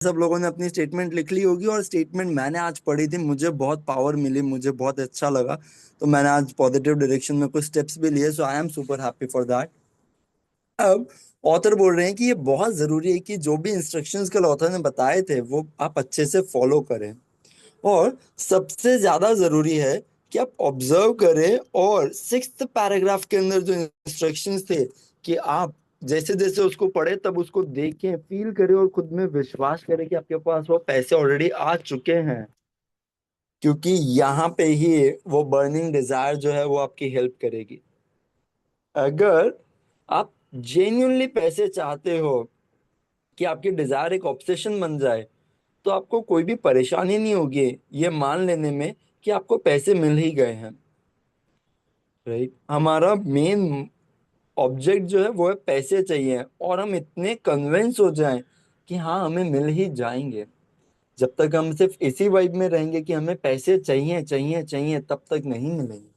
सब लोगों ने अपनी स्टेटमेंट लिख ली होगी और स्टेटमेंट मैंने आज पढ़ी थी, मुझे बहुत पावर मिली, मुझे बहुत अच्छा लगा। तो मैंने आज पॉजिटिव डायरेक्शन में कुछ स्टेप्स भी लिए, so I am super happy for that. अब ऑथर बोल रहे हैं कि ये बहुत जरूरी है कि जो भी इंस्ट्रक्शंस कल ऑथर ने बताए थे वो आप अच्छे से फॉलो करें। और सबसे ज्यादा जरूरी है कि आप ऑब्जर्व करें, और सिक्स्थ पैराग्राफ के अंदर जो इंस्ट्रक्शंस थे कि आप जैसे जैसे उसको पढ़े तब उसको देखें, फील करें और खुद में विश्वास करें कि आपके पास वो पैसे ऑलरेडी आ चुके हैं। क्योंकि यहाँ पे ही वो बर्निंग डिजायर जो है वो आपकी हेल्प करेगी। अगर आप जेन्युइनली पैसे चाहते हो कि आपकी डिजायर एक ऑब्सेशन बन जाए, तो आपको कोई भी परेशानी नहीं होगी ये मान लेने में कि आपको पैसे मिल ही गए हैं। राइट, हमारा मेन ऑब्जेक्ट जो है वो है पैसे चाहिए, और हम इतने कन्विंस हो जाएं कि हाँ हमें मिल ही जाएंगे। जब तक हम सिर्फ इसी वाइब में रहेंगे कि हमें पैसे चाहिए चाहिए चाहिए, तब तक नहीं मिलेंगे।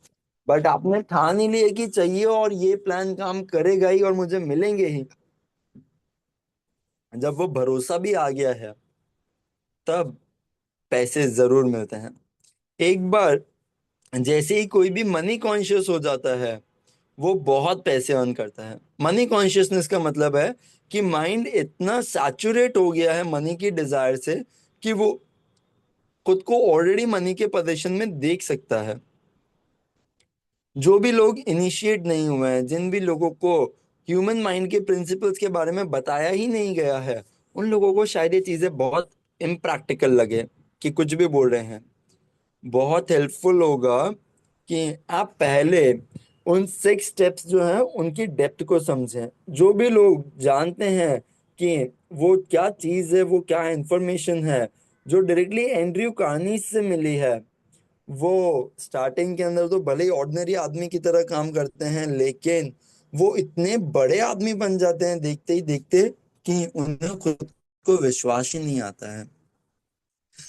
बट आपने ठान ही लिया कि चाहिए और ये प्लान काम करेगा ही और मुझे मिलेंगे ही, जब वो भरोसा भी आ गया है तब पैसे जरूर मिलते हैं। एक बार जैसे ही कोई भी मनी कॉन्शियस हो जाता है, वो बहुत पैसे अर्न करता है। मनी कॉन्शियसनेस का मतलब है कि माइंड इतना सैचुरेट हो गया है मनी की डिजायर से कि वो खुद को ऑलरेडी मनी के पोजीशन में देख सकता है। जो भी लोग इनिशिएट नहीं हुए हैं, जिन भी लोगों को ह्यूमन माइंड के प्रिंसिपल्स के बारे में बताया ही नहीं गया है, उन लोगों को शायद ये चीजें बहुत इम्प्रैक्टिकल लगे कि कुछ भी बोल रहे हैं। बहुत हेल्पफुल होगा कि आप पहले उन सिक्स स्टेप्स जो हैं उनकी डेप्थ को समझें। जो भी लोग जानते हैं कि वो क्या चीज़ है, वो क्या इंफॉर्मेशन है जो डायरेक्टली एंड्रयू कार्नी से मिली है, वो स्टार्टिंग के अंदर तो भले ही ऑर्डिनरी आदमी की तरह काम करते हैं, लेकिन वो इतने बड़े आदमी बन जाते हैं देखते ही देखते कि उन्हें खुद को विश्वास ही नहीं आता है।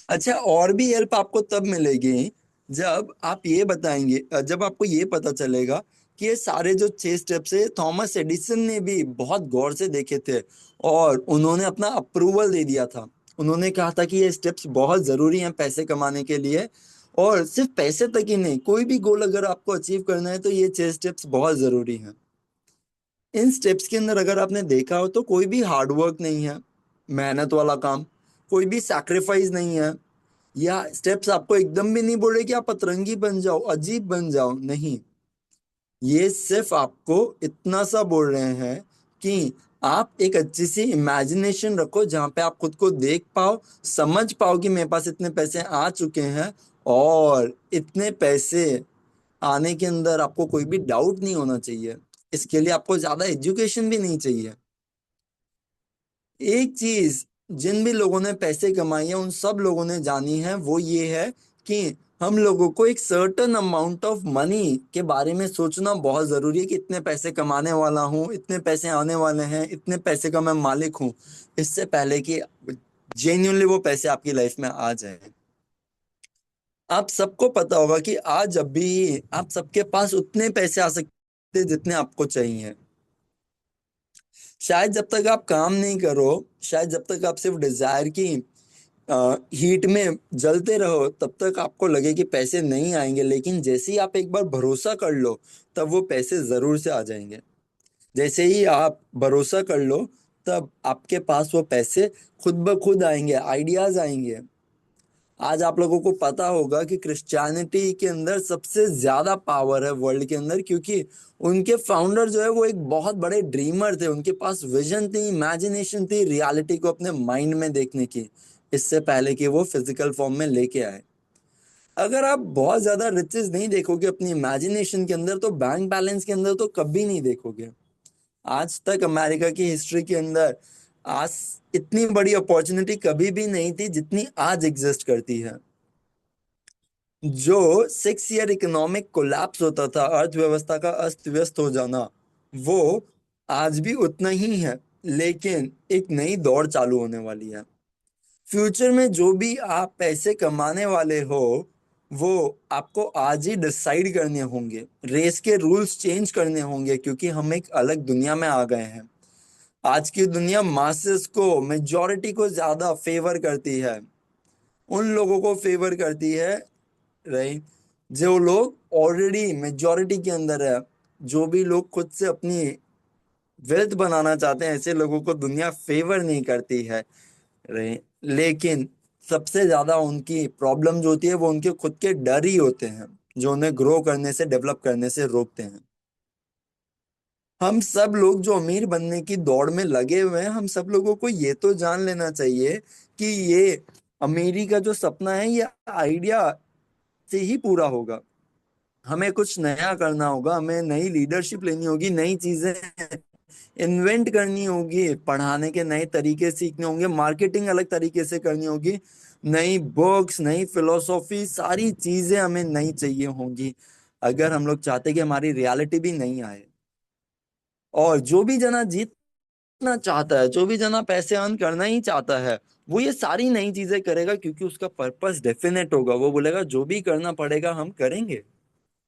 अच्छा, और भी हेल्प आपको तब मिलेगी जब आप ये बताएंगे, जब आपको ये पता चलेगा कि ये सारे जो 6 स्टेप्स है थॉमस एडिसन ने भी बहुत गौर से देखे थे, और उन्होंने अपना अप्रूवल दे दिया था। उन्होंने कहा था कि ये स्टेप्स बहुत जरूरी हैं पैसे कमाने के लिए। और सिर्फ पैसे तक ही नहीं, कोई भी गोल अगर आपको अचीव करना है तो ये 6 स्टेप्स बहुत जरूरी हैं। इन स्टेप्स के अंदर अगर आपने देखा हो तो कोई भी हार्डवर्क नहीं है, मेहनत वाला काम, कोई भी सैक्रिफाइस नहीं है। या स्टेप्स आपको एकदम भी नहीं बोल रहे कि आप अतरंगी बन जाओ, अजीब बन जाओ, नहीं। ये सिर्फ आपको इतना सा बोल रहे हैं कि आप एक अच्छी सी इमेजिनेशन रखो जहां पे आप खुद को देख पाओ, समझ पाओ कि मेरे पास इतने पैसे आ चुके हैं। और इतने पैसे आने के अंदर आपको कोई भी डाउट नहीं होना चाहिए। इसके लिए आपको ज्यादा एजुकेशन भी नहीं चाहिए। एक चीज जिन भी लोगों ने पैसे कमाए हैं उन सब लोगों ने जानी है, वो ये है कि हम लोगों को एक सर्टेन अमाउंट ऑफ मनी के बारे में सोचना बहुत जरूरी है कि इतने पैसे कमाने वाला हूँ, इतने पैसे आने वाले हैं, इतने पैसे का मैं मालिक हूँ, इससे पहले कि जेन्युइनली वो पैसे आपकी लाइफ में आ जाए। आप सबको पता होगा कि आज अभी आप सबके पास उतने पैसे आ सकते हैं जितने आपको चाहिए। शायद जब तक आप काम नहीं करो, शायद जब तक आप सिर्फ डिजायर की हीट में जलते रहो, तब तक आपको लगे कि पैसे नहीं आएंगे। लेकिन जैसे ही आप एक बार भरोसा कर लो, तब वो पैसे जरूर से आ जाएंगे। जैसे ही आप भरोसा कर लो, तब आपके पास वो पैसे खुद ब खुद आएंगे, आइडियाज आएंगे। आज आप लोगों को पता होगा कि क्रिश्चियनिटी के अंदर सबसे ज्यादा पावर है वर्ल्ड के अंदर, क्योंकि उनके फाउंडर जो है वो एक बहुत बड़े ड्रीमर थे। उनके पास विजन थी, इमेजिनेशन थी रियलिटी को अपने माइंड में देखने की, इससे पहले कि वो फिजिकल फॉर्म में लेके आए। अगर आप बहुत ज्यादा रिचेस नहीं देखोगे अपनी इमेजिनेशन के अंदर, तो बैंक बैलेंस के अंदर तो कभी नहीं देखोगे। आज तक अमेरिका की हिस्ट्री के अंदर आज इतनी बड़ी अपॉर्चुनिटी कभी भी नहीं थी जितनी आज एग्जिस्ट करती है। जो 6 ईयर इकोनॉमिक कोलैप्स होता था, अर्थव्यवस्था का अस्त व्यस्त हो जाना, वो आज भी उतना ही है। लेकिन एक नई दौड़ चालू होने वाली है। फ्यूचर में जो भी आप पैसे कमाने वाले हो, वो आपको आज ही डिसाइड करने होंगे। रेस के रूल्स चेंज करने होंगे, क्योंकि हम एक अलग दुनिया में आ गए हैं। आज की दुनिया मासेस को, मेजॉरिटी को ज्यादा फेवर करती है, उन लोगों को फेवर करती है, राइट, जो लोग ऑलरेडी मेजॉरिटी के अंदर है। जो भी लोग खुद से अपनी वेल्थ बनाना चाहते हैं, ऐसे लोगों को दुनिया फेवर नहीं करती है, राइट। लेकिन सबसे ज्यादा उनकी प्रॉब्लम जो होती है वो उनके खुद के डर ही होते हैं, जो उन्हें ग्रो करने से, डेवलप करने से रोकते हैं। हम सब लोग जो अमीर बनने की दौड़ में लगे हुए हैं, हम सब लोगों को ये तो जान लेना चाहिए कि ये अमीरी का जो सपना है, ये आइडिया से ही पूरा होगा। हमें कुछ नया करना होगा, हमें नई लीडरशिप लेनी होगी, नई चीजें इन्वेंट करनी होगी, पढ़ाने के नए तरीके सीखने होंगे, मार्केटिंग अलग तरीके से करनी होगी, नई बुक्स, नई फिलोसॉफी, सारी चीजें हमें नई चाहिए होंगी, अगर हम लोग चाहते कि हमारी रियलिटी भी नहीं आए। और जो भी जना जीतना चाहता है, जो भी जना पैसे अर्न करना ही चाहता है, वो ये सारी नई चीजें करेगा, क्योंकि उसका पर्पस डेफिनेट होगा। वो बोलेगा जो भी करना पड़ेगा हम करेंगे।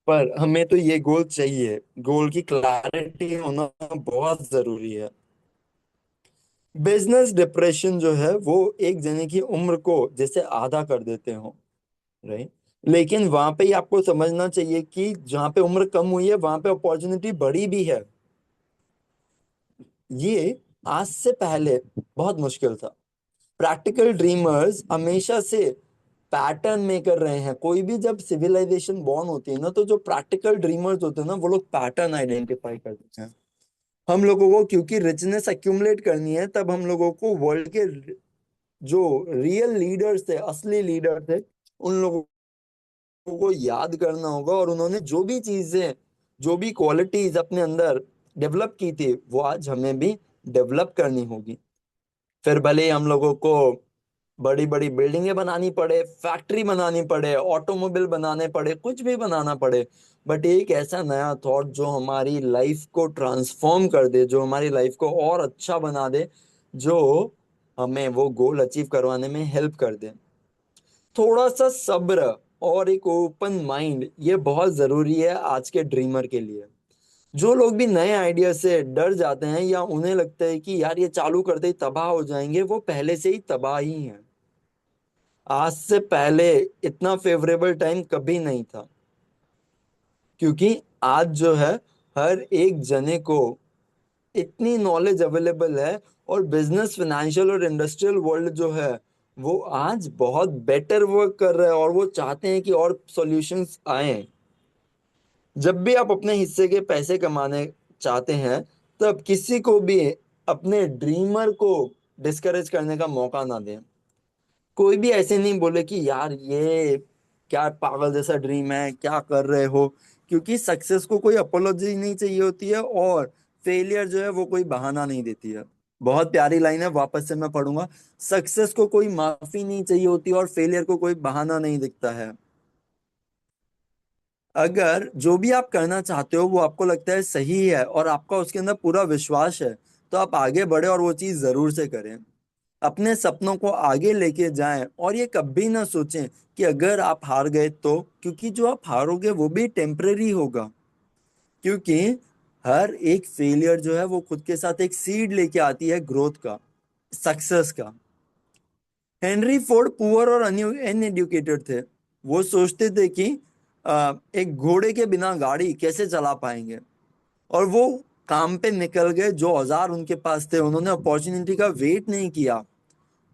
पर हमें तो ये गोल चाहिए, गोल की क्लैरिटी होना बहुत जरूरी है। बिजनेस डिप्रेशन जो है वो एक जने की उम्र को जैसे आधा कर देते हो, राइट। लेकिन वहां पे ही आपको समझना चाहिए कि जहाँ पे उम्र कम हुई है वहां पे अपॉर्चुनिटी बढ़ी भी है। ये आज से पहले बहुत मुश्किल था। प्रैक्टिकल ड्रीमर्स हमेशा से पैटर्न मेकर रहे हैं। कोई भी जब सिविलाइजेशन बॉर्न होती है ना, तो जो प्रैक्टिकल ड्रीमर्स होते हैं ना, वो लोग पैटर्न आइडेंटिफाई करते हैं। हम लोगों को क्योंकि रिचनेस एक्यूमुलेट करनी है, तब हम लोगों को वर्ल्ड के जो रियल लीडर्स थे, असली लीडर थे, उन लोगों को याद करना होगा। और उन्होंने जो भी चीजें, जो भी क्वालिटीज अपने अंदर डेवलप की थी, वो आज हमें भी डेवलप करनी होगी। फिर भले ही हम लोगों को बड़ी बड़ी बिल्डिंगें बनानी पड़े, फैक्ट्री बनानी पड़े, ऑटोमोबाइल बनाने पड़े, कुछ भी बनाना पड़े, बट एक ऐसा नया थॉट जो हमारी लाइफ को ट्रांसफॉर्म कर दे, जो हमारी लाइफ को और अच्छा बना दे, जो हमें वो गोल अचीव करवाने में हेल्प कर दे। थोड़ा सा सब्र और एक ओपन माइंड, ये बहुत जरूरी है आज के ड्रीमर के लिए। जो लोग भी नए आइडिया से डर जाते हैं, या उन्हें लगता है कि यार ये चालू करते ही तबाह हो जाएंगे, वो पहले से ही तबाह ही हैं। आज से पहले इतना फेवरेबल टाइम कभी नहीं था, क्योंकि आज जो है हर एक जने को इतनी नॉलेज अवेलेबल है। और बिजनेस, फाइनेंशियल और इंडस्ट्रियल वर्ल्ड जो है, वो आज बहुत बेटर वर्क कर रहा है, और वो चाहते हैं कि और सॉल्यूशंस आए। जब भी आप अपने हिस्से के पैसे कमाने चाहते हैं, तब किसी को भी अपने ड्रीमर को डिस्करेज करने का मौका ना दें। कोई भी ऐसे नहीं बोले कि यार ये क्या पागल जैसा ड्रीम है, क्या कर रहे हो। क्योंकि सक्सेस को कोई अपोलॉजी नहीं चाहिए होती है, और फेलियर जो है वो कोई बहाना नहीं देती है। बहुत प्यारी लाइन है, वापस से मैं पढ़ूंगा। सक्सेस को कोई माफी नहीं चाहिए होती, और फेलियर को कोई बहाना नहीं दिखता है। अगर जो भी आप करना चाहते हो वो आपको लगता है सही है, और आपका उसके अंदर पूरा विश्वास है, तो आप आगे बढ़े और वो चीज जरूर से करें। अपने सपनों को आगे लेके जाएं, और ये कभी ना सोचें कि अगर आप हार गए तो, क्योंकि जो आप हारोगे वो भी टेम्परेरी होगा। क्योंकि हर एक फेलियर जो है वो खुद के साथ एक सीड लेके आती है ग्रोथ का, सक्सेस का। हेनरी फोर्ड पुअर और अनएडुकेटेड थे। वो सोचते थे कि एक घोड़े के बिना गाड़ी कैसे चला पाएंगे, और वो काम पे निकल गए। जो औजार उनके पास थे, उन्होंने अपॉर्चुनिटी का वेट नहीं किया,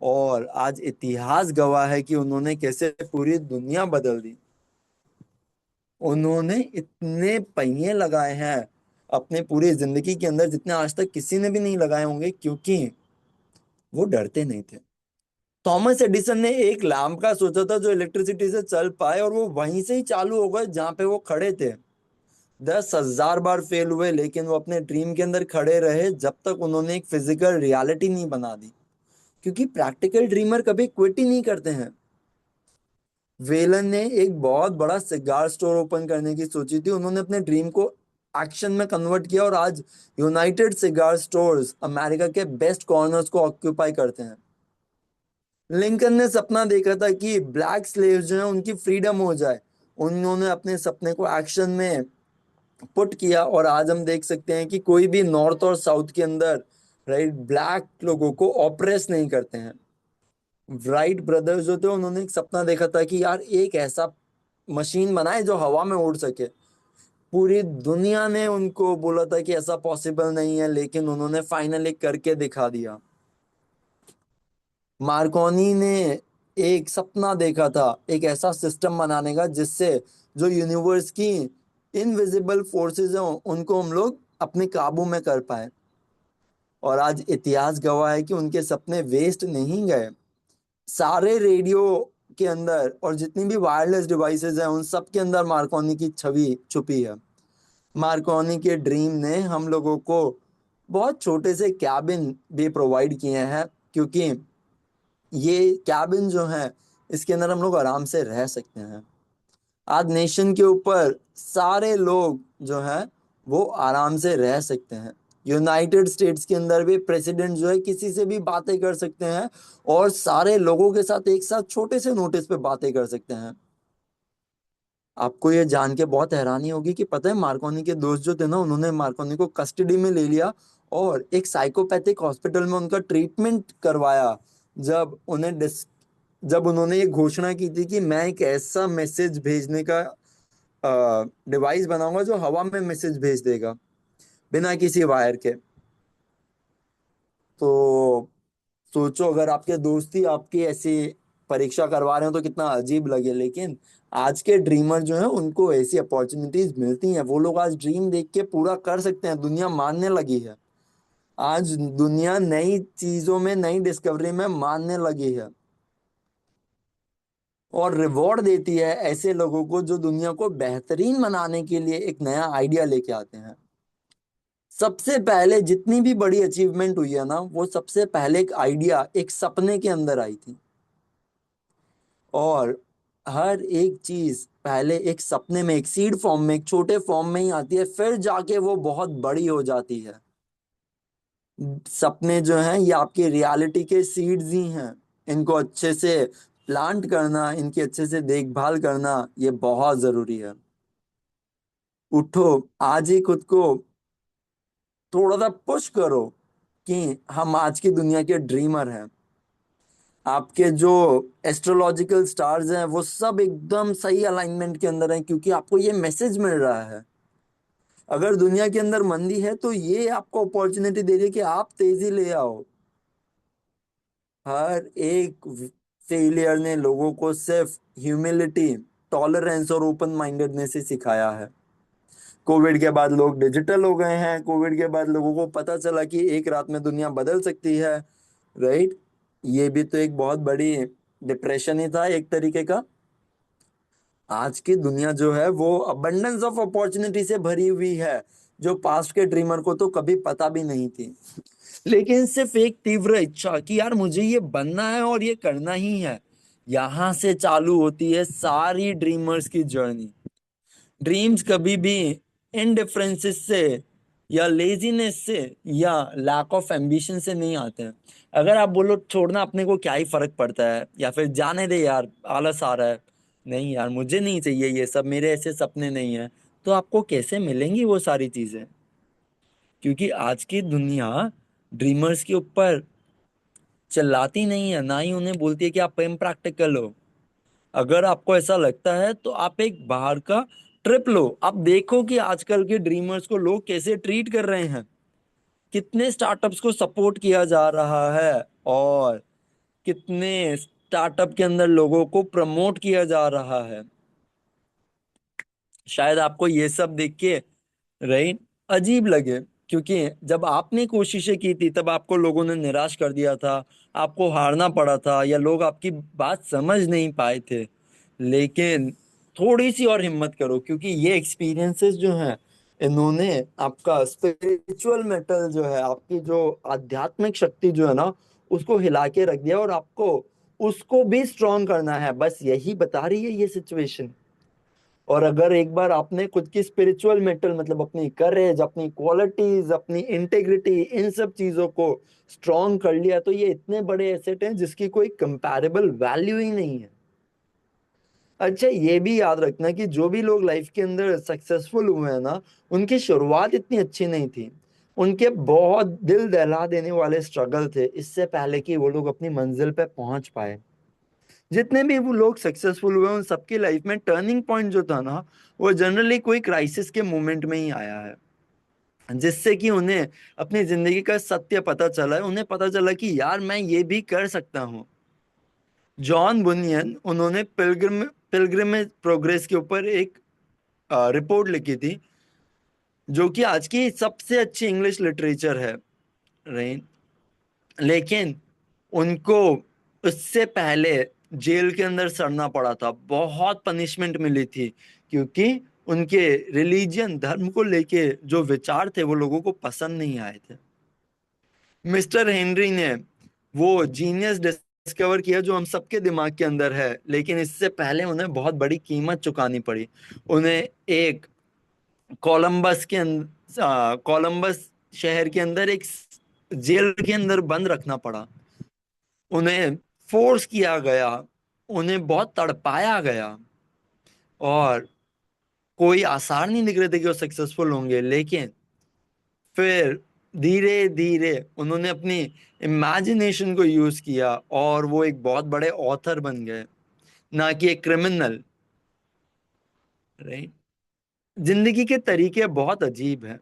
और आज इतिहास गवाह है कि उन्होंने कैसे पूरी दुनिया बदल दी। उन्होंने इतने पहिए लगाए हैं अपने पूरी जिंदगी के अंदर, जितने आज तक किसी ने भी नहीं लगाए होंगे, क्योंकि वो डरते नहीं थे। थॉमस एडिसन ने एक लैंप का सोचा था जो इलेक्ट्रिसिटी से चल पाए, और वो वहीं से ही चालू हो गए जहां पे वो खड़े थे। 10,000 बार फेल हुए, लेकिन वो अपने ड्रीम के अंदर खड़े रहे जब तक उन्होंने एक फिजिकल रियलिटी नहीं बना दी। क्योंकि प्रैक्टिकल ड्रीमर कभी क्विट ही नहीं करते हैं। वेलन ने एक बहुत बड़ा सिगार स्टोर ओपन करने की सोची थी। उन्होंने अपने ड्रीम को एक्शन में कन्वर्ट किया, और आज यूनाइटेड सिगार स्टोर्स अमेरिका के बेस्ट कॉर्नर्स को ऑक्यूपाई करते हैं। लिंकन ने सपना देखा था कि ब्लैक स्लेव्स जो है उनकी फ्रीडम हो जाए। उन्होंने अपने सपने को एक्शन में पुट किया, और आज हम देख सकते हैं कि कोई भी नॉर्थ और साउथ के अंदर राइट, ब्लैक लोगों को ऑप्रेस नहीं करते हैं। राइट ब्रदर्स जो थे उन्होंने एक सपना देखा था कि यार एक ऐसा मशीन बनाए जो हवा में उड़ सके। पूरी दुनिया ने उनको बोला था कि ऐसा पॉसिबल नहीं है, लेकिन उन्होंने फाइनली करके दिखा दिया। मार्कोनी ने एक सपना देखा था एक ऐसा सिस्टम बनाने का जिससे जो यूनिवर्स की इनविजिबल फोर्सेस हैं उनको हम लोग अपने काबू में कर पाए। और आज इतिहास गवाह है कि उनके सपने वेस्ट नहीं गए। सारे रेडियो के अंदर और जितनी भी वायरलेस डिवाइसेस हैं उन सब के अंदर मार्कोनी की छवि छुपी है। मार्कोनी के ड्रीम ने हम लोगों को बहुत छोटे से कैबिन भी प्रोवाइड किए हैं, क्योंकि ये कैबिन जो है इसके अंदर हम लोग आराम से रह सकते हैं। आज नेशन के ऊपर सारे लोग जो है वो आराम से रह सकते हैं। यूनाइटेड स्टेट्स के अंदर भी प्रेसिडेंट जो है किसी से भी बातें कर सकते हैं और सारे लोगों के साथ एक साथ छोटे से नोटिस पे बातें कर सकते हैं। आपको ये जान के बहुत हैरानी होगी कि पता है मार्कोनी के दोस्त जो थे ना उन्होंने मार्कोनी को कस्टडी में ले लिया और एक साइकोपैथिक हॉस्पिटल में उनका ट्रीटमेंट करवाया। जब जब उन्होंने ये घोषणा की थी कि मैं एक ऐसा मैसेज भेजने का डिवाइस बनाऊंगा जो हवा में मैसेज भेज देगा बिना किसी वायर के। तो सोचो अगर आपके दोस्त ही आपकी ऐसी परीक्षा करवा रहे हो तो कितना अजीब लगे। लेकिन आज के ड्रीमर जो है उनको ऐसी अपॉर्चुनिटीज मिलती हैं, वो लोग आज ड्रीम देख के पूरा कर सकते हैं। दुनिया मानने लगी है। आज दुनिया नई चीजों में नई डिस्कवरी में मानने लगी है और रिवॉर्ड देती है ऐसे लोगों को जो दुनिया को बेहतरीन बनाने के लिए एक नया आइडिया लेके आते हैं। सबसे पहले जितनी भी बड़ी अचीवमेंट हुई है ना वो सबसे पहले एक आइडिया एक सपने के अंदर आई थी। और हर एक चीज पहले एक सपने में एक सीड फॉर्म में एक छोटे फॉर्म में ही आती है, फिर जाके वो बहुत बड़ी हो जाती है। सपने जो हैं ये आपकी रियलिटी के सीड्स ही हैं। इनको अच्छे से प्लांट करना, इनकी अच्छे से देखभाल करना ये बहुत जरूरी है। उठो, आज ही खुद को थोड़ा सा पुश करो कि हम आज की दुनिया के ड्रीमर हैं। आपके जो एस्ट्रोलॉजिकल स्टार्स हैं वो सब एकदम सही अलाइनमेंट के अंदर हैं, क्योंकि आपको ये मैसेज मिल रहा है। अगर दुनिया के अंदर मंदी है तो ये आपको अपॉर्चुनिटी दे रही है कि आप तेजी ले आओ। हर एक फेलियर ने लोगों को सिर्फ ह्यूमिलिटी, टॉलरेंस और ओपन माइंडेडनेस से सिखाया है। कोविड के बाद लोग डिजिटल हो गए हैं। कोविड के बाद लोगों को पता चला कि एक रात में दुनिया बदल सकती है। राइट, ये भी तो एक बहुत बड़ी डिप्रेशन ही था एक तरीके का। आज की दुनिया जो है वो अबंडेंस ऑफ अपॉर्चुनिटी से भरी हुई है, जो पास्ट के ड्रीमर को तो कभी पता भी नहीं थी। लेकिन सिर्फ एक तीव्र इच्छा कि यार मुझे ये बनना है और ये करना ही है, यहां से चालू होती है सारी ड्रीमर्स की जर्नी। ड्रीम्स कभी भी इनडिफरेंसेस से या लेजीनेस से या लैक ऑफ एम्बिशन से नहीं आते हैं। अगर आप बोलो छोड़ना अपने को क्या ही फर्क पड़ता है या फिर जाने दे यार आलस आ रहा है, नहीं यार मुझे नहीं चाहिए ये सब, मेरे ऐसे सपने नहीं है, तो आपको कैसे मिलेंगी वो सारी चीजें? क्योंकि आज की दुनिया ड्रीमर्स के ऊपर चिल्लाती नहीं है, ना ही उन्हें बोलती है कि आप इम्प्रैक्टिकल हो। अगर आपको ऐसा लगता है तो आप एक बाहर का ट्रिप लो, आप देखो कि आजकल के ड्रीमर्स को लोग कैसे ट्रीट कर रहे हैं, कितने स्टार्टअप्स को सपोर्ट किया जा रहा है और कितने स्टार्टअप के अंदर लोगों को प्रमोट किया जा रहा है। शायद आपको ये सब देख के राइट अजीब लगे, क्योंकि जब आपने कोशिशें की थी तब आपको लोगों ने निराश कर दिया था, आपको हारना पड़ा था या लोग आपकी बात समझ नहीं पाए थे। लेकिन थोड़ी सी और हिम्मत करो, क्योंकि ये एक्सपीरियंसेस जो हैं इन्होंने आपका स्पिरिचुअल मेटल जो है, आपकी जो आध्यात्मिक शक्ति जो है ना उसको हिला के रख दिया, और आपको उसको भी स्ट्रॉन्ग करना है, बस यही बता रही है ये सिचुएशन। और अगर एक बार आपने खुद की स्पिरिचुअल मेटल मतलब अपनी करेज, अपनी क्वालिटीज, अपनी इंटेग्रिटी, इन सब चीजों को स्ट्रॉन्ग कर लिया तो ये इतने बड़े एसेट हैं जिसकी कोई कंपैरेबल वैल्यू ही नहीं है। अच्छा, ये भी याद रखना कि जो भी लोग लाइफ के अंदर सक्सेसफुल हुए हैं ना उनकी शुरुआत इतनी अच्छी नहीं थी। उनके बहुत दिल दहला देने वाले स्ट्रगल थे इससे पहले कि वो लोग अपनी मंजिल पे पहुंच पाए। जितने भी वो लोग सक्सेसफुल हुए उन सबकी लाइफ में टर्निंग पॉइंट जो था ना, वो जनरली कोई क्राइसिस के मोमेंट में ही आया है, जिससे कि उन्हें अपनी जिंदगी का सत्य पता चला है। उन्हें पता चला कि यार मैं ये भी कर सकता हूँ। जॉन बुनियन, उन्होंने पिलग्रिमेज प्रोग्रेस के ऊपर एक रिपोर्ट लिखी थी, जो कि आज की सबसे अच्छी इंग्लिश लिटरेचर है, राइट। लेकिन उनको उससे पहले जेल के अंदर सड़ना पड़ा था, बहुत पनिशमेंट मिली थी, क्योंकि उनके रिलीजियन धर्म को लेके जो विचार थे वो लोगों को पसंद नहीं आए थे। मिस्टर हेनरी ने वो जीनियस डिस्कवर किया जो हम सबके दिमाग के अंदर है, लेकिन इससे पहले उन्हें बहुत बड़ी कीमत चुकानी पड़ी। उन्हें एक कोलंबस शहर के अंदर एक जेल के अंदर बंद रखना पड़ा। उन्हें फोर्स किया गया, उन्हें बहुत तड़पाया गया, और कोई आसार नहीं दिख रहे थे कि वो सक्सेसफुल होंगे। लेकिन फिर धीरे धीरे उन्होंने अपनी इमेजिनेशन को यूज किया और वो एक बहुत बड़े ऑथर बन गए, ना कि एक क्रिमिनल, राइट। जिंदगी के तरीके बहुत अजीब हैं,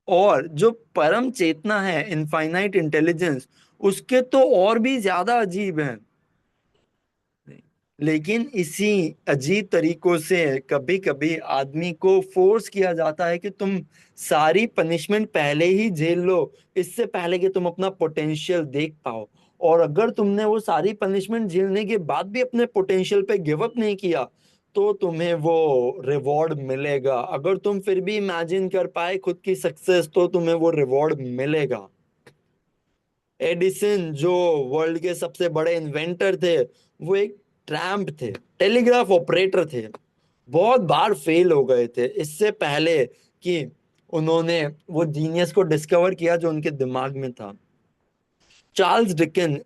और जो परम चेतना है, इनफाइनाइट इंटेलिजेंस, उसके तो और भी ज्यादा अजीब हैं। लेकिन इसी अजीब तरीकों से कभी कभी आदमी को फोर्स किया जाता है कि तुम सारी पनिशमेंट पहले ही झेल लो, इससे पहले कि तुम अपना पोटेंशियल देख पाओ। और अगर तुमने वो सारी पनिशमेंट झेलने के बाद भी अपने पोटेंशियल पे गिव अप नहीं किया, तो तुम्हें वो रिवॉर्ड मिलेगा। अगर तुम फिर भी इमेजिन कर पाए खुद की सक्सेस, तो तुम्हें वो रिवॉर्ड मिलेगा। एडिसन, जो वर्ल्ड के सबसे बड़े इन्वेंटर थे, वो एक ट्रैम्प थे, टेलीग्राफ ऑपरेटर थे, बहुत बार फेल हो गए थे इससे पहले कि उन्होंने वो जीनियस को डिस्कवर किया जो उनके दिमाग में था। चार्ल्स डिकन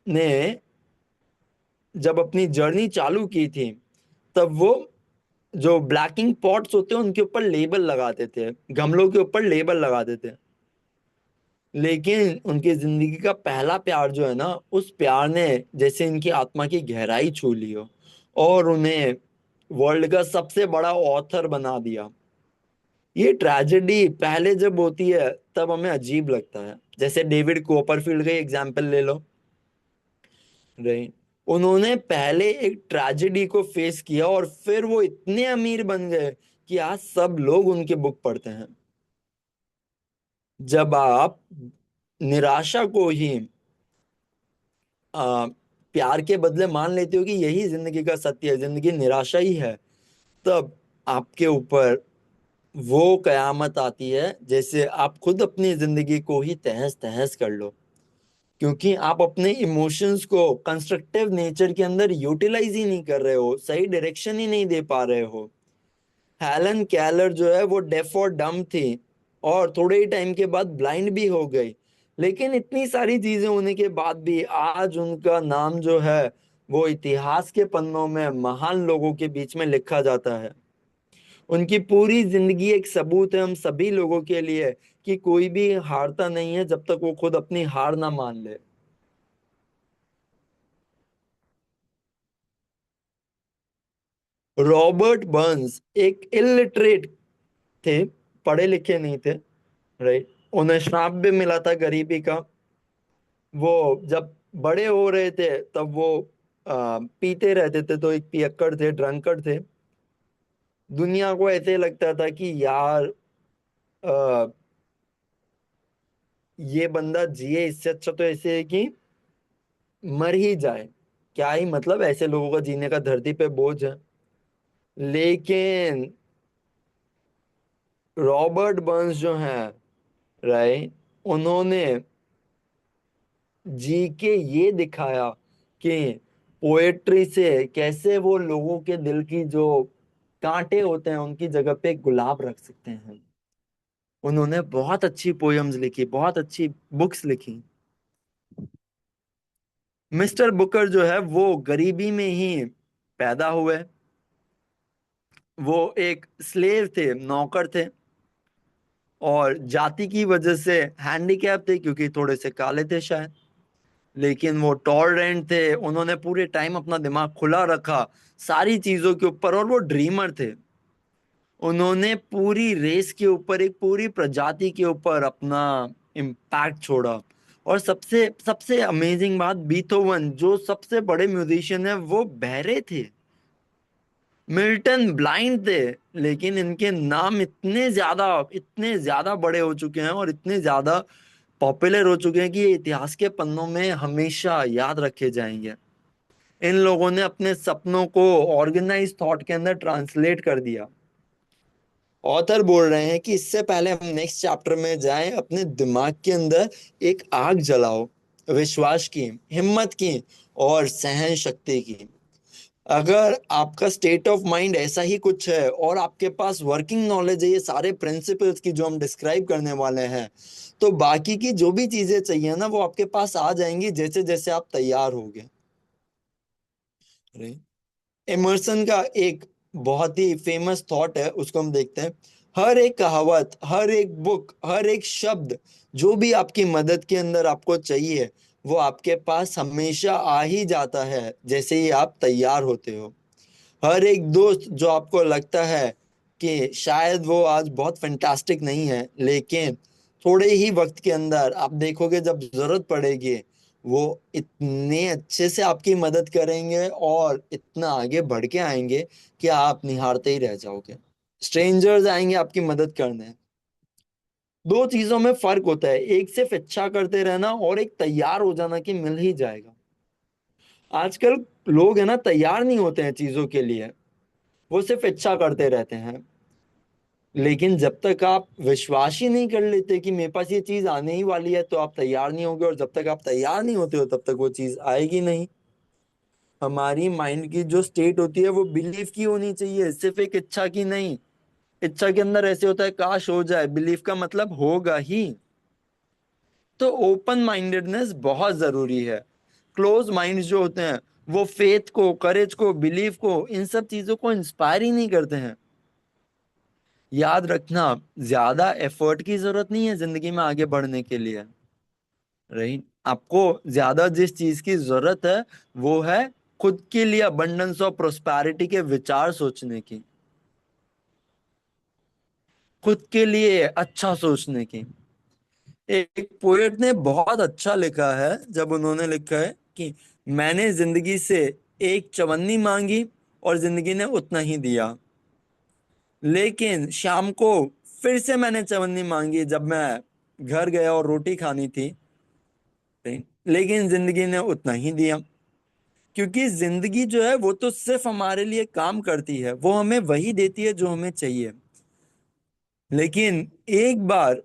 ने जब अपनी जर्नी चालू की थी, तब वो जो ब्लैकिंग पॉट्स होते हैं उनके ऊपर लेबल लगाते थे, गमलों के ऊपर लेबल लगाते थे। लेकिन उनकी जिंदगी का पहला प्यार जो है ना, उस प्यार ने जैसे इनकी आत्मा की गहराई छू ली हो, और उन्हें वर्ल्ड का सबसे बड़ा ऑथर बना दिया। ये ट्रेजेडी पहले जब होती है तब हमें अजीब लगता है, जैसे डेविड कोपरफील्ड का एग्जाम्पल ले लो, राइट। उन्होंने पहले एक ट्रेजेडी को फेस किया और फिर वो इतने अमीर बन गए कि आज सब लोग उनके बुक पढ़ते हैं। जब आप निराशा को ही प्यार के बदले मान लेते हो कि यही जिंदगी का सत्य है, जिंदगी निराशा ही है, तब आपके ऊपर वो कयामत आती है जैसे आप खुद अपनी जिंदगी को ही तहस तहस कर लो, क्योंकि आप अपने इमोशंस को कंस्ट्रक्टिव नेचर के अंदर यूटिलाइज ही नहीं कर रहे हो, सही डायरेक्शन ही नहीं दे पा रहे हो। हेलन केलर जो है वो डेफ और डम थी, और थोड़े ही टाइम के बाद ब्लाइंड भी हो गई। लेकिन इतनी सारी चीजें होने के बाद भी आज उनका नाम जो है वो इतिहास के पन्नों में महान लोगों के बीच में लिखा जाता है। उनकी पूरी जिंदगी एक सबूत है हम सभी लोगों के लिए कि कोई भी हारता नहीं है जब तक वो खुद अपनी हार ना मान ले। रॉबर्ट बर्न्स एक इलिटरेट थे, पढ़े लिखे नहीं थे, राइट। उन्हें श्राप भी मिला था गरीबी का। वो जब बड़े हो रहे थे तब वो पीते रहते थे, तो एक पियक्कड़ थे, ड्रंकर्ड थे। दुनिया को ऐसे लगता था कि यार आ, ये बंदा जिए, इससे अच्छा तो ऐसे है कि मर ही जाए। क्या ही मतलब, ऐसे लोगों का जीने का धरती पे बोझ है। लेकिन रॉबर्ट बर्न्स जो हैं, राइट, उन्होंने जी के ये दिखाया कि पोएट्री से कैसे वो लोगों के दिल की जो कांटे होते हैं उनकी जगह पे गुलाब रख सकते हैं। उन्होंने बहुत अच्छी पोयम्स लिखी, बहुत अच्छी बुक्स लिखी। मिस्टर बुकर जो है वो गरीबी में ही पैदा हुए। वो एक स्लेव थे, नौकर थे, और जाति की वजह से हैंडीकैप थे, क्योंकि थोड़े से काले थे शायद। लेकिन वो टॉलरेंट थे, उन्होंने पूरे टाइम अपना दिमाग खुला रखा सारी चीजों के ऊपर, और वो ड्रीमर थे। उन्होंने पूरी रेस के ऊपर, एक पूरी प्रजाति के ऊपर अपना इम्पैक्ट छोड़ा। और सबसे सबसे अमेजिंग बात, बीथोवन जो सबसे बड़े म्यूजिशियन है वो बहरे थे। मिल्टन ब्लाइंड थे। लेकिन इनके नाम इतने ज्यादा बड़े हो चुके हैं और इतने ज्यादा पॉपुलर हो चुके हैं कि ये इतिहास के पन्नों में हमेशा याद रखे जाएंगे। इन लोगों ने अपने सपनों को ऑर्गेनाइज थॉट के अंदर ट्रांसलेट कर दिया। ऑथर बोल रहे हैं कि इससे पहले हम नेक्स्ट चैप्टर में जाएं, अपने दिमाग के अंदर एक आग जलाओ, विश्वास की, हिम्मत की और सहन शक्ति की। अगर आपका स्टेट ऑफ माइंड ऐसा ही कुछ है और आपके पास वर्किंग नॉलेज है ये सारे प्रिंसिपल्स की जो हम डिस्क्राइब करने वाले हैं, तो बाकी की जो भी चीजें चाहिए ना वो आपके पास आ जाएंगी जैसे जैसे आप तैयार होगे। इमर्सन का एक बहुत ही फेमस थॉट है, उसको हम देखते हैं। हर एक कहावत, हर एक बुक, हर एक शब्द जो भी आपकी मदद के अंदर आपको चाहिए, वो आपके पास हमेशा आ ही जाता है जैसे ही आप तैयार होते हो। हर एक दोस्त जो आपको लगता है कि शायद वो आज बहुत फैंटास्टिक नहीं है, लेकिन थोड़े ही वक्त के अंदर आप देखोगे जब जरूरत पड़ेगी, वो इतने अच्छे से आपकी मदद करेंगे और इतना आगे बढ़ के आएंगे कि आप निहारते ही रह जाओगे। स्ट्रेंजर्स आएंगे आपकी मदद करने। दो चीजों में फर्क होता है, एक सिर्फ इच्छा करते रहना और एक तैयार हो जाना कि मिल ही जाएगा। आजकल लोग है ना तैयार नहीं होते हैं चीजों के लिए, वो सिर्फ इच्छा करते रहते हैं। लेकिन जब तक आप विश्वास ही नहीं कर लेते कि मेरे पास ये चीज आने ही वाली है, तो आप तैयार नहीं होगे, और जब तक आप तैयार नहीं होते हो तब तक वो चीज आएगी नहीं। हमारी माइंड की जो स्टेट होती है वो बिलीफ की होनी चाहिए, सिर्फ एक इच्छा की नहीं। इच्छा के अंदर ऐसे होता है काश हो जाए, बिलीफ का मतलब होगा ही। तो ओपन माइंडेडनेस बहुत जरूरी है। क्लोज माइंड जो होते हैं वो फेथ को, करेज को, बिलीफ को, इन सब चीजों को इंस्पायर ही नहीं करते हैं। याद रखना, ज्यादा एफर्ट की जरूरत नहीं है जिंदगी में आगे बढ़ने के लिए। राइट, आपको ज्यादा जिस चीज की जरूरत है वो है खुद के लिए अबंडेंस ऑफ प्रोस्पैरिटी के विचार सोचने की, खुद के लिए अच्छा सोचने की। एक पोएट ने बहुत अच्छा लिखा है, जब उन्होंने लिखा है कि मैंने जिंदगी से एक चवन्नी मांगी और जिंदगी ने उतना ही दिया। लेकिन शाम को फिर से मैंने चवन्नी मांगी जब मैं घर गया और रोटी खानी थी, लेकिन जिंदगी ने उतना ही दिया। क्योंकि जिंदगी जो है वो तो सिर्फ हमारे लिए काम करती है, वो हमें वही देती है जो हमें चाहिए। लेकिन एक बार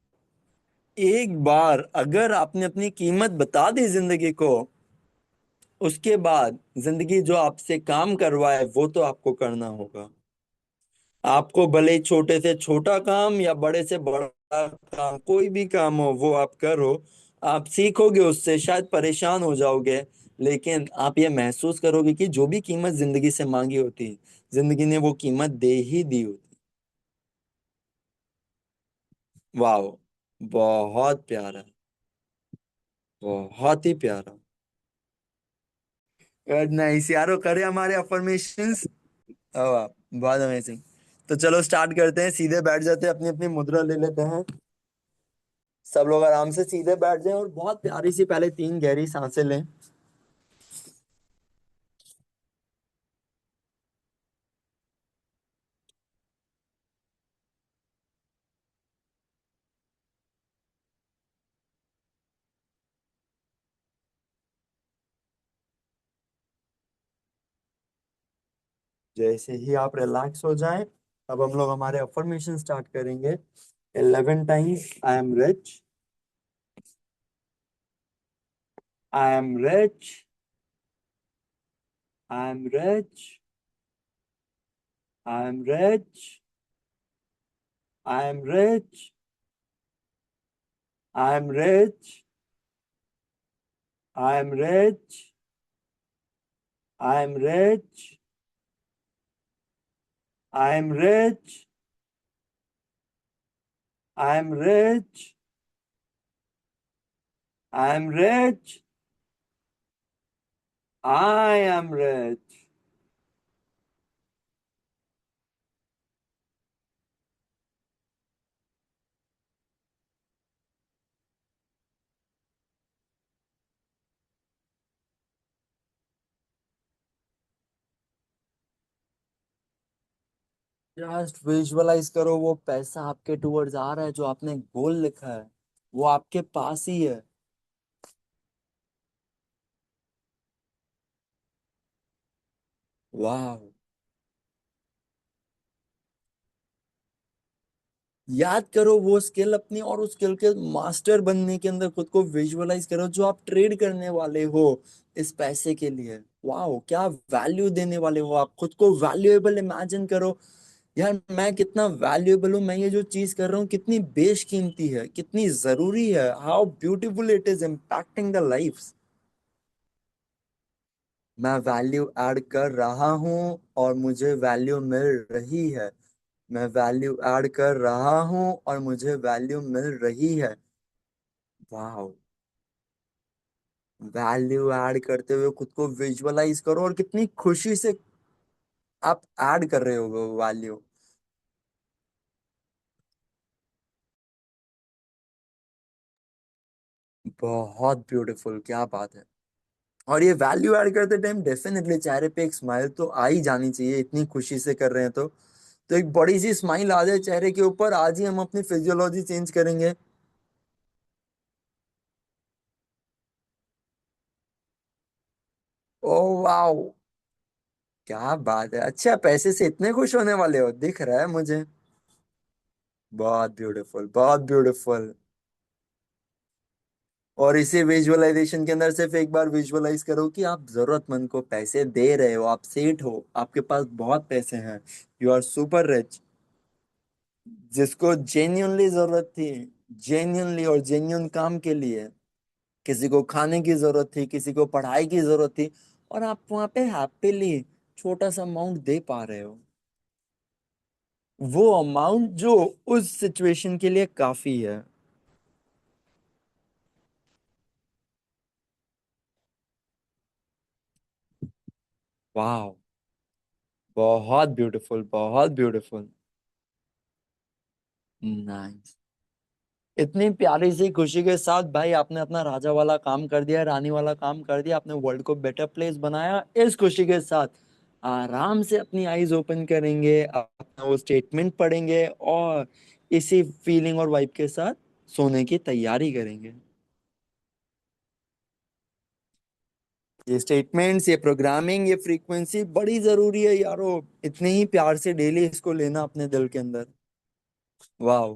एक बार अगर आपने अपनी कीमत बता दी जिंदगी को, उसके बाद जिंदगी जो आपसे काम करवाए वो तो आपको करना होगा। आपको भले ही छोटे से छोटा काम या बड़े से बड़ा काम, कोई भी काम हो वो आप करो। आप सीखोगे उससे, शायद परेशान हो जाओगे, लेकिन आप ये महसूस करोगे कि जो भी कीमत जिंदगी से मांगी होती, जिंदगी ने वो कीमत दे ही दी होती। वाह, बहुत प्यारा, बहुत ही प्यारा। नाइस यारो, करे हमारे अफर्मेशंस। वाह, बहुत अमेजिंग। तो चलो स्टार्ट करते हैं, सीधे बैठ जाते हैं, अपनी अपनी मुद्रा ले लेते हैं। सब लोग आराम से सीधे बैठ जाएं और बहुत प्यारी सी पहले 3 गहरी सांसें लें। जैसे ही आप रिलैक्स हो जाएं, अब हम लोग हमारे अफर्मेशन स्टार्ट करेंगे। 11 times I am rich, I am rich, I am rich, I am rich, I am rich, I am rich, I am rich, I am rich, I am rich, I am rich, I am rich, I am rich. Just visualize करो, वो पैसा आपके towards आ रहा है, जो आपने गोल लिखा है वो आपके पास ही है। वाह। याद करो वो स्किल अपनी, और उस स्किल के मास्टर बनने के अंदर खुद को विजुअलाइज करो, जो आप ट्रेड करने वाले हो इस पैसे के लिए। वाह, क्या वैल्यू देने वाले हो आप, खुद को वैल्यूएबल इमेजिन करो। यार मैं कितना वैल्यूएबल हूँ, मैं ये जो चीज कर रहा हूँ कितनी बेशकीमती है, कितनी जरूरी है, how beautiful it is impacting the life. मैं वैल्यू ऐड कर रहा हूँ और मुझे वैल्यू मिल रही है। मैं वैल्यू ऐड कर रहा हूँ और मुझे वैल्यू मिल रही है। वाह। वैल्यू ऐड करते हुए खुद को विजुअलाइज करो, और कितनी खुशी से आप ऐड कर रहे हो वो वैल्यू। बहुत ब्यूटीफुल, क्या बात है। और ये वैल्यू ऐड करते टाइम डेफिनेटली चेहरे पे एक स्माइल तो आ ही जानी चाहिए, इतनी खुशी से कर रहे हैं तो एक बड़ी सी स्माइल आ जाए चेहरे के ऊपर, आज ही हम अपनी फिजियोलॉजी चेंज करेंगे। ओ वाओ, क्या बात है। अच्छा, पैसे से इतने खुश होने वाले हो दिख रहा है मुझे। बहुत ब्यूटीफुल, बहुत ब्यूटीफुल। और इसी विजुअलाइजेशन के अंदर सिर्फ एक बार विजुअलाइज करो कि आप जरूरतमंद को पैसे दे रहे हो, आप सेठ हो, आपके पास बहुत पैसे हैं, यू आर सुपर रिच। जिसको जेन्युइनली जरूरत थी, जेन्युइनली और जेन्युइन काम के लिए, किसी को खाने की जरूरत थी, किसी को पढ़ाई की जरूरत थी, और आप वहां पे हैप्पीली छोटा सा अमाउंट दे पा रहे हो, वो अमाउंट जो उस सिचुएशन के लिए काफी है। वाह, बहुत ब्यूटीफुल, बहुत ब्यूटीफुल। नाइस। इतनी प्यारी सी खुशी के साथ भाई आपने अपना राजा वाला काम कर दिया, रानी वाला काम कर दिया, आपने वर्ल्ड को बेटर प्लेस बनाया। इस खुशी के साथ आराम से अपनी आईज ओपन करेंगे, अपना वो स्टेटमेंट पढ़ेंगे, और इसी फीलिंग और वाइब के साथ सोने की तैयारी करेंगे। ये स्टेटमेंट्स, ये प्रोग्रामिंग, ये फ्रीक्वेंसी बड़ी जरूरी है यारो। इतने ही प्यार से डेली इसको लेना अपने दिल के अंदर। वाह।